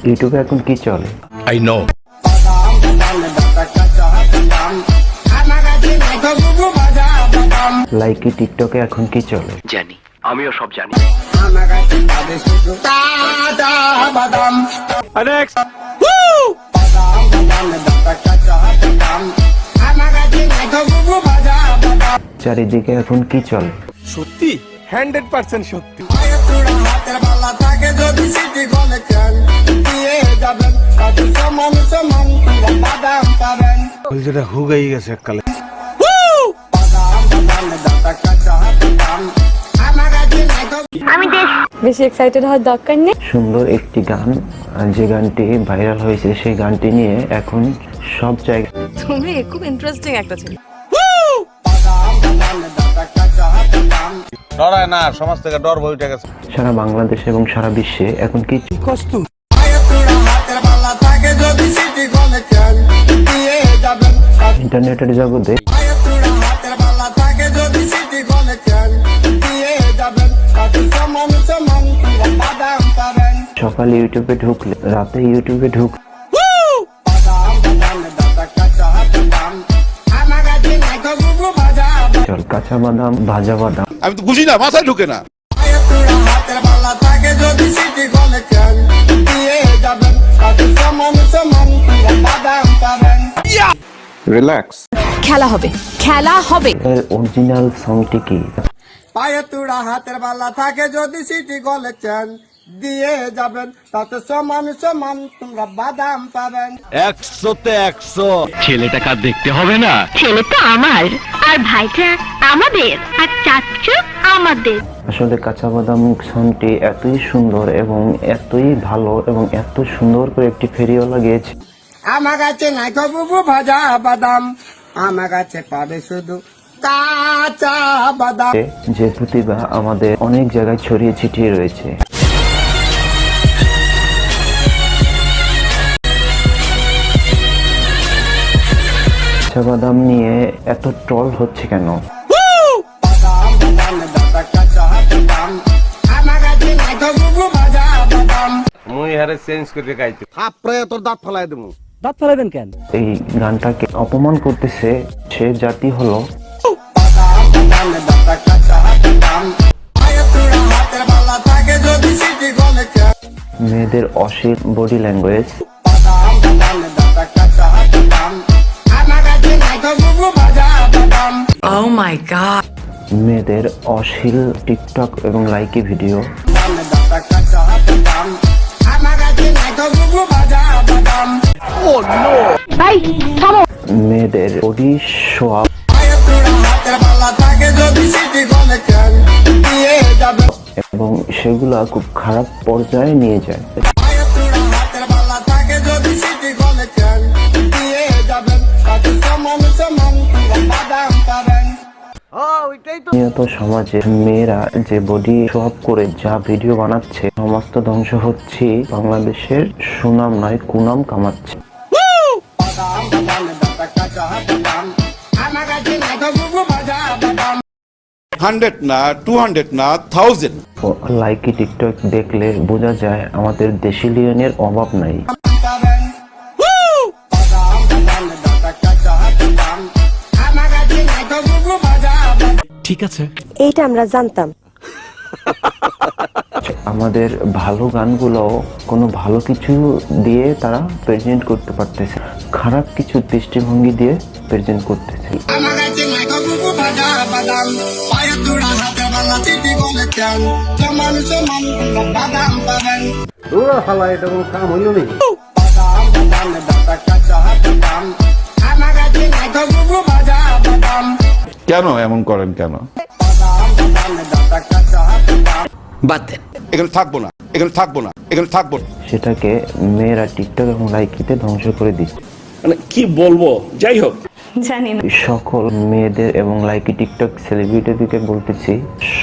ইউটিউবে এখন কি চলে? I know. লাইকি টিকটকে এখন কি চলে? জানি, আমিও সব জানি। চারিদিকে এখন কি চলে? সত্যি 100% সত্যি। যেটা হুগাই গেছে এককালে। বেশি এক্সাইটেড হওয়ার দরকার নেই। সুন্দর একটি গান, যে গানটি ভাইরাল হয়েছে, সেই গানটি নিয়ে এখন সব জায়গায় তুমি খুব ইন্টারেস্টিং একটা ছেলে। ডরায় না, সমাজ থেকে ডর বই উঠে গেছে। সারা বাংলাদেশ এবং সারা বিশ্বে এখন কি কষ্ট ইন্টারনেটের জগতে সকালে ইউটিউবে ঢুকলে, রাতে ইউটিউবে ঢুকলে, চল কাঁচা বাদাম, ভাজা বাদাম, আমি তো বুঝি না, মাথায় ঢুকে না। রিল্যাক্স। খেলা হবে, খেলা হবে। এর অরিজিনাল সংটি কি? পায়ে তুড়া হাতের বালা থাকে যদি সিটি গলে চেন দিয়ে যাবেন, তাতে সমান সমান তোমরা বাদাম পাবেন। 100-তে 100। ছেলেটা কার দেখতে হবে না? ছেলে তো আমার, আর ভাইটা আমাদের, আর চাচ্চু আমাদের। আসলে কাঁচা বাদাম সংটি এতই সুন্দর এবং এতই ভালো এবং এত সুন্দর করে একটি ফেরিওয়ালা গিয়েছে। আমার কাছে নাই বুবু ভাজা বাদাম, আমার কাছে পাবে শুধু কাঁচা বাদাম। যে প্রতিভা আমাদের অনেক জায়গায় ছড়িয়ে ছিটিয়ে রয়েছে। কাঁচা বাদাম নিয়ে এত ট্রল হচ্ছে কেন? মুই হারে চেঞ্জ করে গাইতে থাপড়ে তোর দাঁত ফলাই দেবো। দাঁত ফেলাবেন কেন? এই গানটাকে অপমান করতেছে সে জাতি হলো মেয়েদের অশ্লীল body language, Oh my god. মেয়েদের অশ্লীল টিকটক এবং লাইকি ভিডিও, ভাই থামো। মেয়েদের বডি শো আপ এবং সেগুলা খুব খারাপ পর্যায়ে নিয়ে যায়। নিয়ত সমাজে মেয়েরা যে বডি শো আপ করে যা ভিডিও বানাচ্ছে, সমস্ত ধ্বংস হচ্ছে, বাংলাদেশের সুনাম নয় কুনাম কামাচ্ছে। 100 না, 200 না, 1000। লাইকি টিকটক দেখলে বোঝা যায় আমাদের দেশিলিয়নের অভাব নাই। ঠিক আছে, এইটা আমরা জানতাম। আমাদের ভালো গানগুলো কোনো ভালো কিছু দিয়ে তারা প্রেজেন্ট করতে পারতেছে, খারাপ কিছু দৃষ্টিভঙ্গি দিয়ে প্রেজেন্ট করতেছে। এটা কোনো কাম হইল নি? কেন এমন করেন কেন? বাদ দেন, এখানে থাকবো না, এখানে থাকবো না, এখানে থাকবো না। সেটাকে মেয়েরা টিকটক এবং লাইকিতে ধ্বংস করে দিচ্ছে। মানে কি বলবো, যাই হোক। জানি না। সকল মেয়েদের এবং লাইকি টিকটক সেলিব্রিটিদেরকে বলতেছি,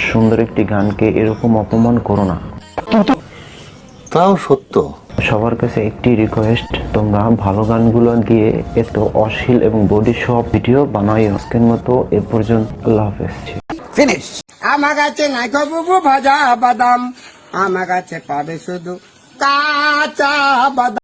সুন্দর একটি গানকে এরকম অপমান করো না। তাও সত্য। সবার কাছে একটি রিকোয়েস্ট, তোমরা ভালো গানগুলো দিয়ে এত অশ্লীল এবং বডি সব ভিডিও বানাই। আজকের মতো এ পর্যন্ত, আল্লাহ হাফেজ। আমার কাছে নাই বুবু ভাজা বাদাম, আমার কাছে পাবে শুধু কাঁচা বাদাম।